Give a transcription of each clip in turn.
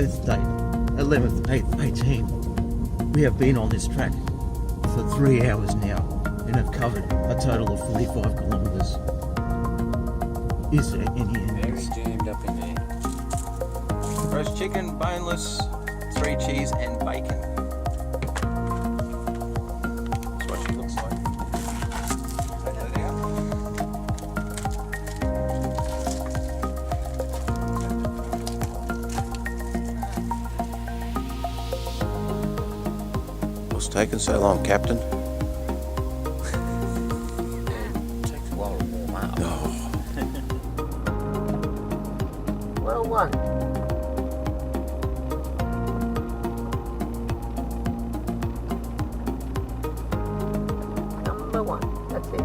Earth date, 11th, 8th, 18. We have been on this track for 3 hours now and have covered a total of 45 kilometres. Is there any Very enemies? jammed up in there. Roast chicken, boneless, 3 cheese and bacon. That's what she looks like. Take that out. What's taking so long, Captain? Takes a while to warm up. Oh, Well one. Number one. That's it.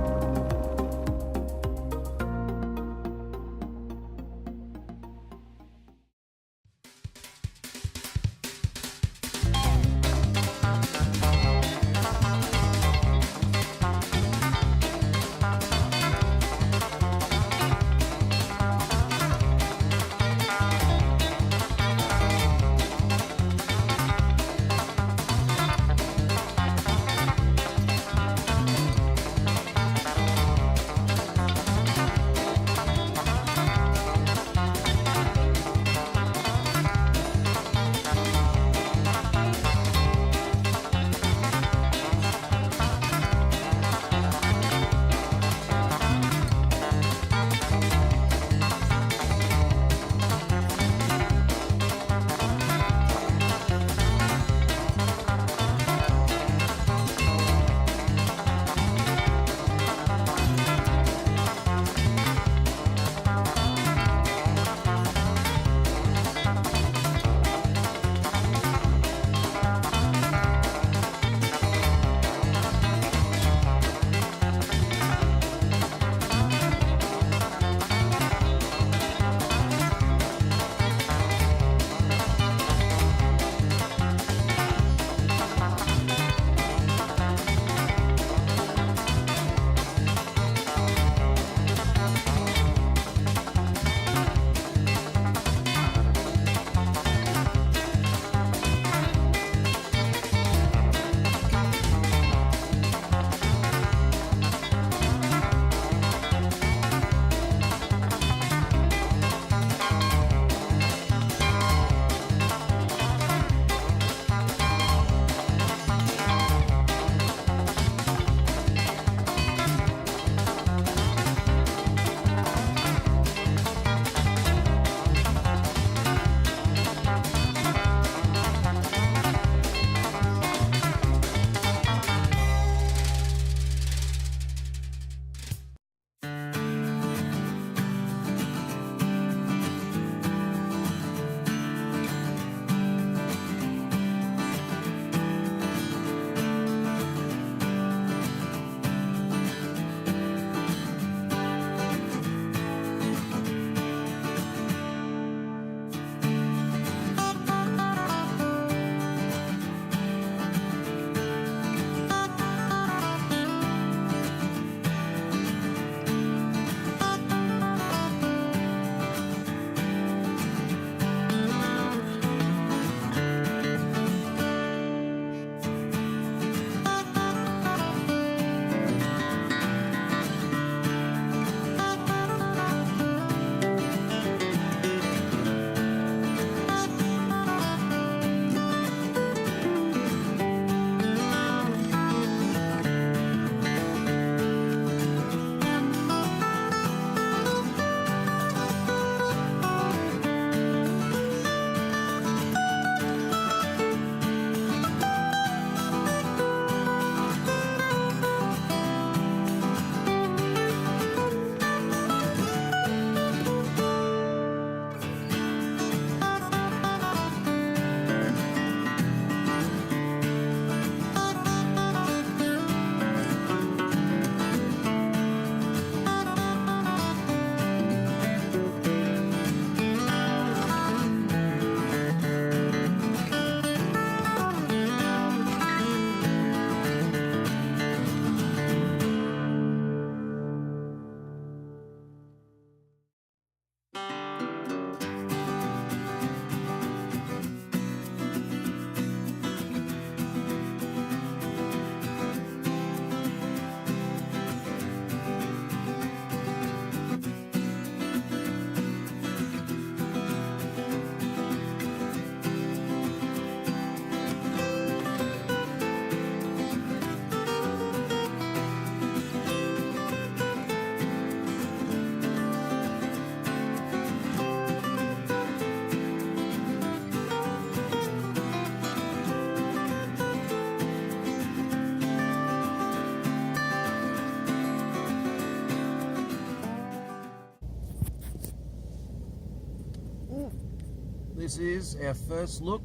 This is our first look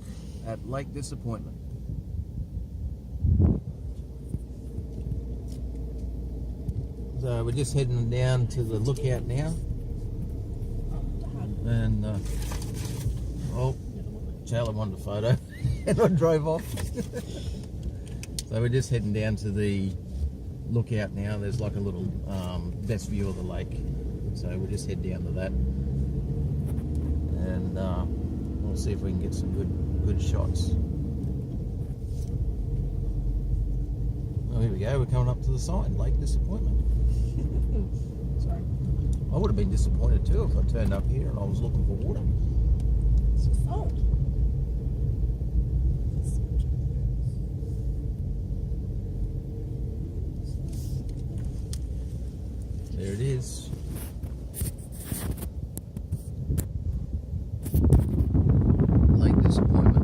at Lake Disappointment. So we're just heading down to the lookout now. And, oh, Charlie wanted a photo and I drove off. So we're just heading down to the lookout now. There's like a little best view of the lake. So we'll just head down to that. And we'll see if we can get some good shots. Oh, here we go. We're coming up to the sign, Lake Disappointment. Sorry. I would have been disappointed too if I turned up here and I was looking for water. It's your fault. There it is. Lake Disappointment.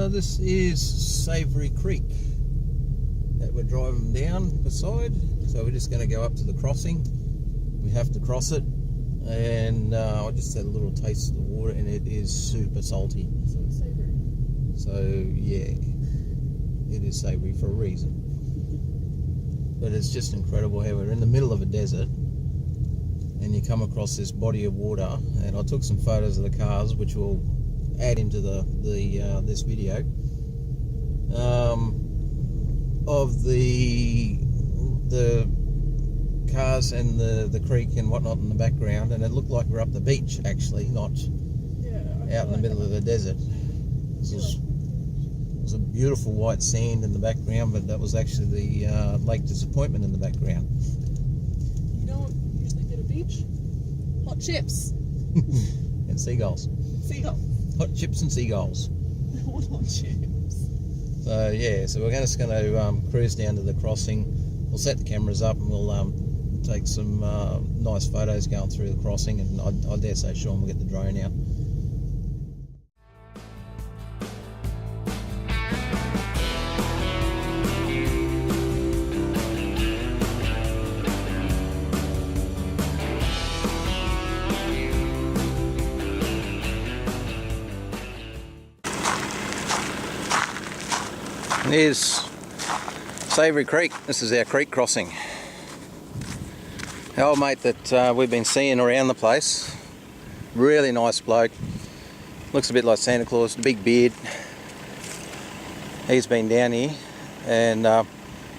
This is Savory Creek that we're driving down beside. So we're just going to go up to the crossing. We have to cross it, and I just had a little taste of the water, and it is super salty. So it's savory. So yeah, it is savoury for a reason. But it's just incredible how we're in the middle of a desert and you come across this body of water, and I took some photos of the cars which we'll add into this video, of the cars and the creek and whatnot in the background, and it looked like we're up the beach actually, not Yeah. out in the middle of the desert. This was a beautiful white sand in the background, but that was actually the Lake Disappointment in the background. You don't usually get a beach. Hot chips. And seagulls. Seagull. Hot chips and seagulls. Hot chips. So yeah, so we're just going to cruise down to the crossing. We'll set the cameras up and we'll take some nice photos going through the crossing, and I dare say Sean will get the drone out. And here's Savoury Creek. This is our creek crossing. The old mate that we've been seeing around the place, really nice bloke, looks a bit like Santa Claus, big beard. He's been down here, and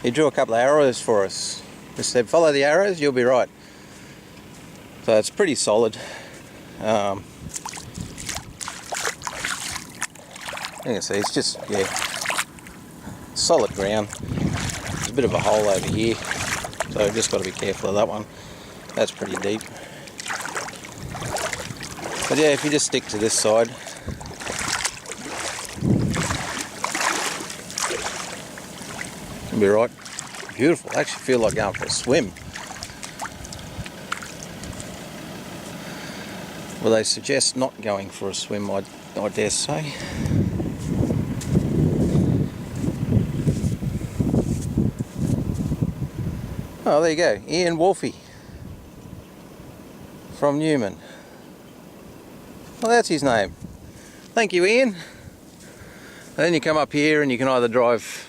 he drew a couple of arrows for us. He said, follow the arrows, you'll be right. So it's pretty solid. You can see it's just, yeah, solid ground. There's a bit of a hole over here, so I've just got to be careful of that one. That's pretty deep. But yeah, if you just stick to this side, you'll be right. Beautiful. I actually feel like going for a swim. Well, they suggest not going for a swim, I dare say. Oh, there you go, Ian Wolfie from Newman. Well, that's his name. Thank you, Ian. And then you come up here and you can either drive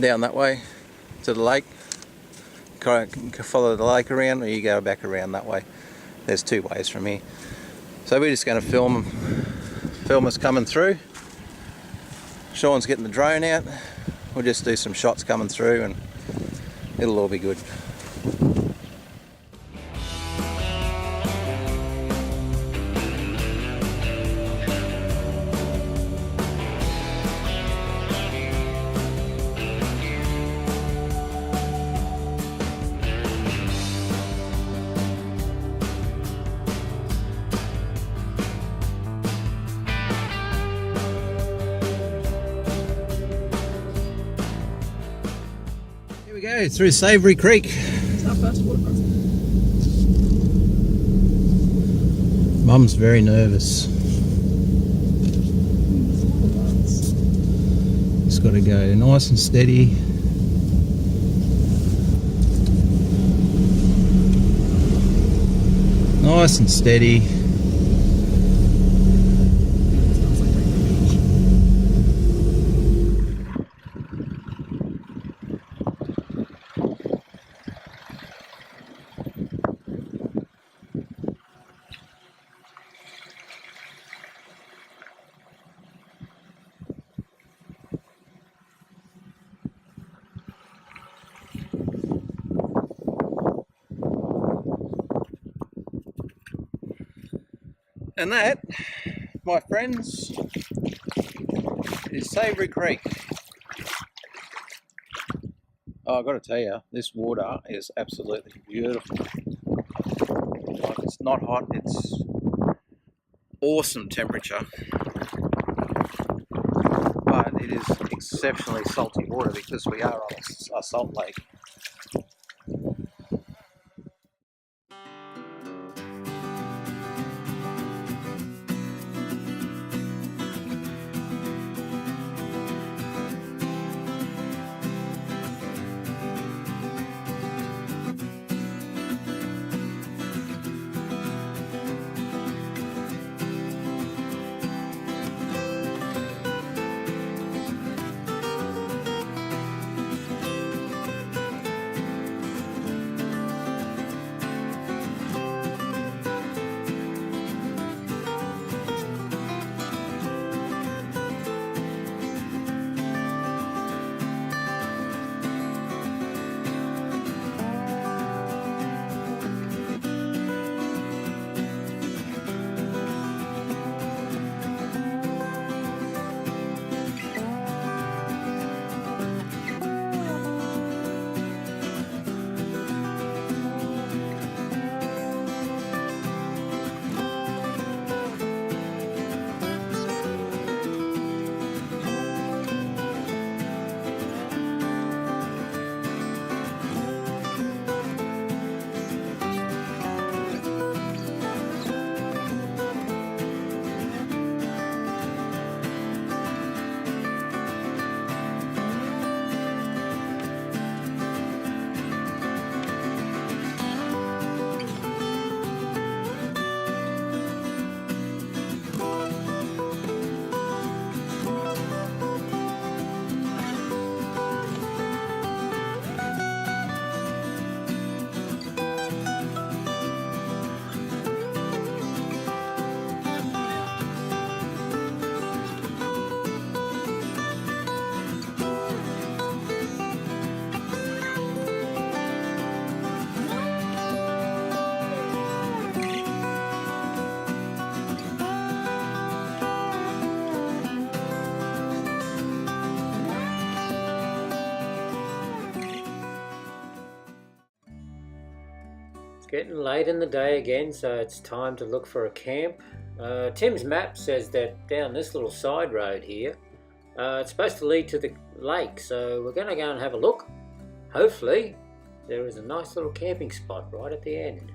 down that way to the lake, follow the lake around, or you go back around that way. There's two ways from here. So we're just going to film us coming through. Sean's getting the drone out. We'll just do some shots coming through and it'll all be good. Here we go, through Savoury Creek. It's our first water crossing. Mum's very nervous. Just got to go nice and steady. Nice and steady. It smells like regular beach. And that, my friends, is Savoury Creek. Oh, I've got to tell you, this water is absolutely beautiful. Like, it's not hot, it's awesome temperature. But it is exceptionally salty water because we are on a salt lake. It's getting late in the day again, so it's time to look for a camp. Tim's map says that down this little side road here, it's supposed to lead to the lake, so we're going to go and have a look. Hopefully, there is a nice little camping spot right at the end.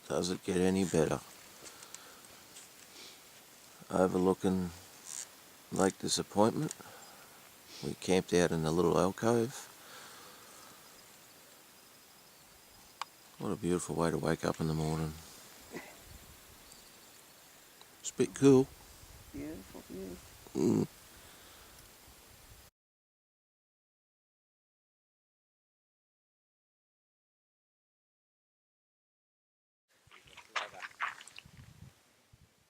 Does it get any better? Overlooking Lake Disappointment. We camped out in a little alcove. What a beautiful way to wake up in the morning. It's a bit cool. Beautiful view. Mm.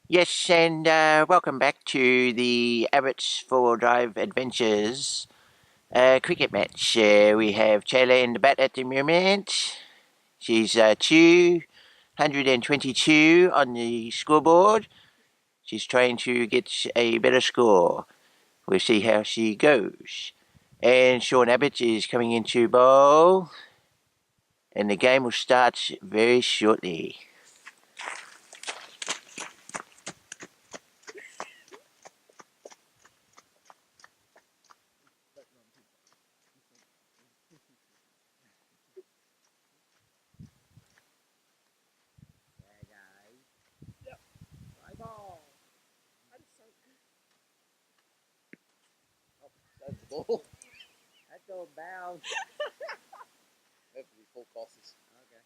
Yes, and welcome back to the Abbott's 4-wheel drive adventures cricket match. We have Taylor in the bat at the moment. She's 222 on the scoreboard. She's trying to get a better score. We'll see how she goes. And Sean Abbott is coming into bowl. And the game will start very shortly. That's the ball. That's all bound. Hopefully full tosses. Okay.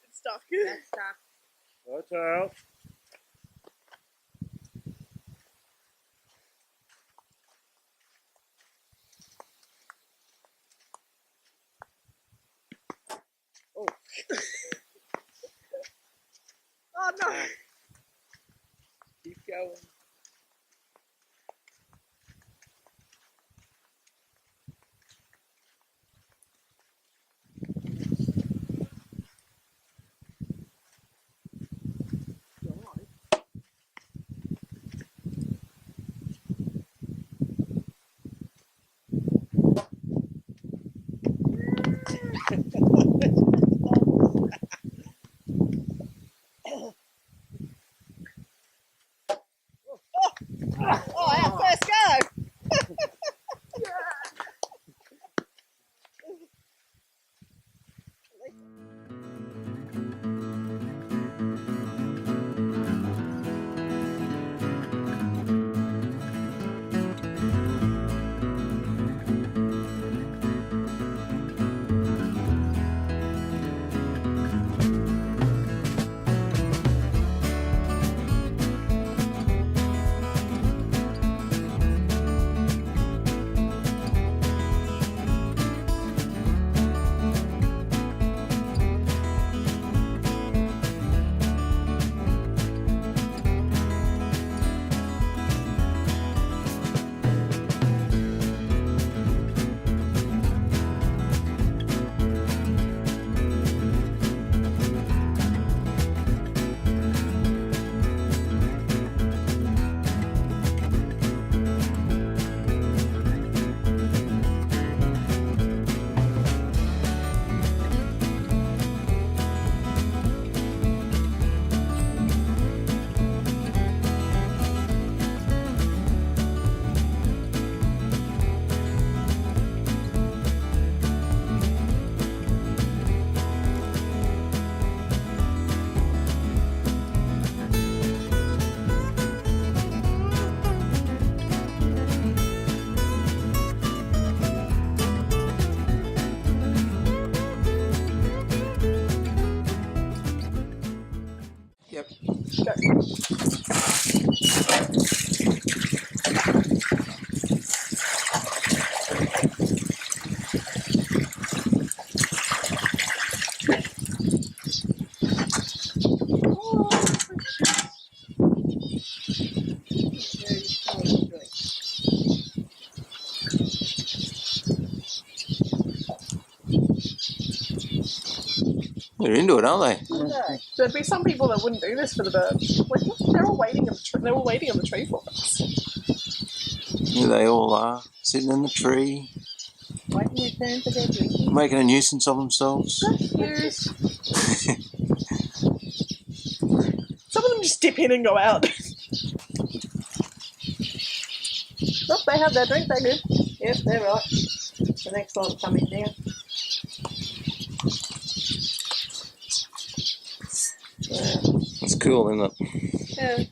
It's stuck. That's stuck. Watch out. Oh no! Keep going. They're into it, aren't they? There'd be some people that wouldn't do this for the birds. Like, look, they're all waiting on the tree. They're all waiting on the tree for us. Here they all are, sitting in the tree, Waiting their turn for their drinking. making a nuisance of themselves. Some of them just dip in and go out. Oh, they have their drink, they're good. Yep, they're right. The next one coming down. That's cool, isn't it? Yeah.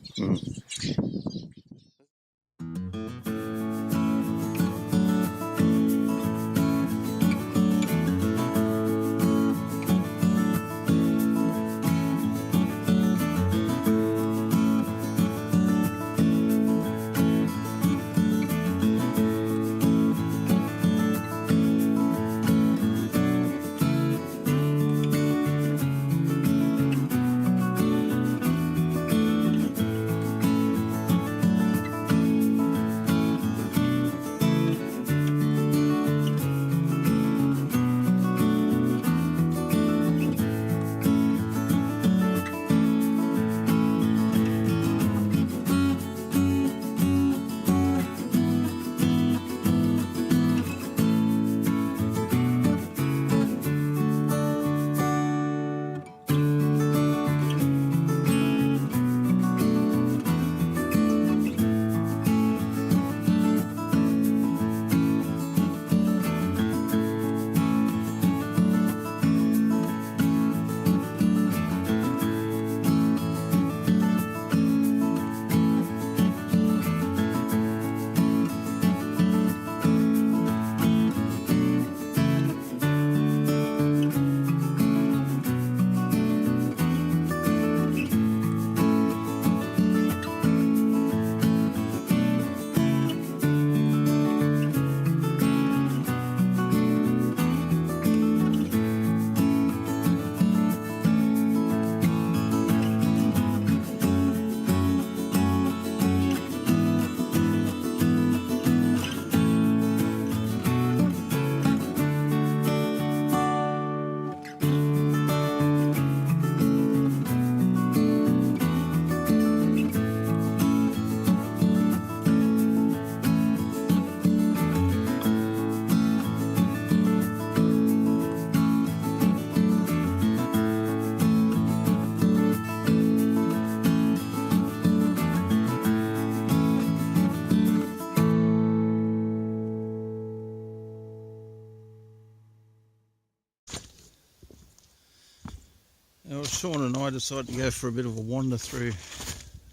Well, Sean and I decided to go for a bit of a wander through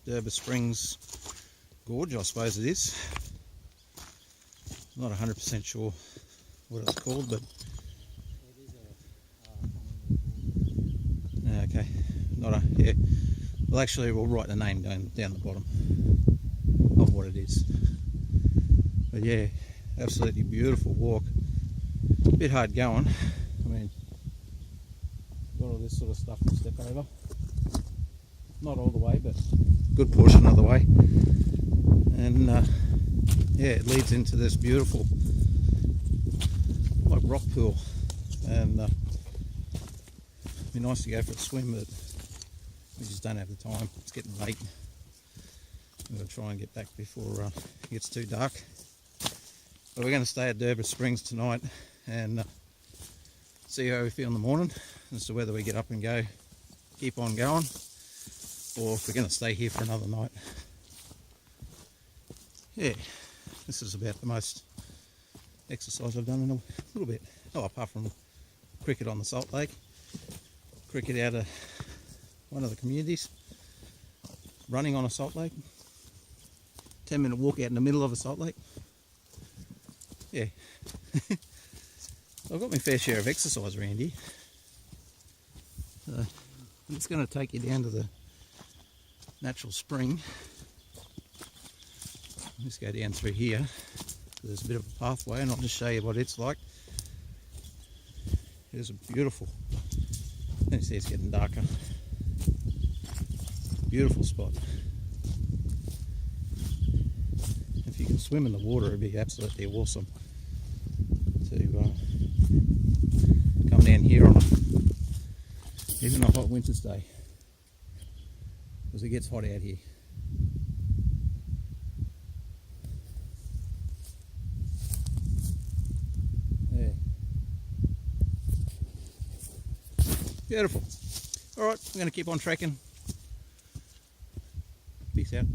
Derba Springs Gorge, I suppose it is. Not 100% sure what it's called, but okay, yeah. Well, actually, we'll write the name down the bottom of what it is. But yeah, absolutely beautiful walk. A bit hard going. I mean, got all this sort of stuff to step over. Not all the way, but a good portion of the way. And yeah, it leads into this beautiful like rock pool, and it'd be nice to go for a swim, but we just don't have the time. It's getting late. We're going to try and get back before it gets too dark. But we're going to stay at Derba Springs tonight and see how we feel in the morning as to whether we get up and go, keep on going, or if we're going to stay here for another night. Yeah, this is about the most exercise I've done in a little bit. Oh, apart from cricket on the Salt Lake, cricket out of one of the communities, running on a salt lake, 10-minute walk out in the middle of a salt lake. Yeah. I've got my fair share of exercise around here. I'm just going to take you down to the natural spring. Let's go down through here. There's a bit of a pathway and I'll just show you what it's like. It's a beautiful, you see it's getting darker. Beautiful spot. If you can swim in the water, it'd be absolutely awesome to come down here on even a hot winter's day, because it gets hot out here. There. Beautiful. All right, I'm going to keep on trekking. Peace out.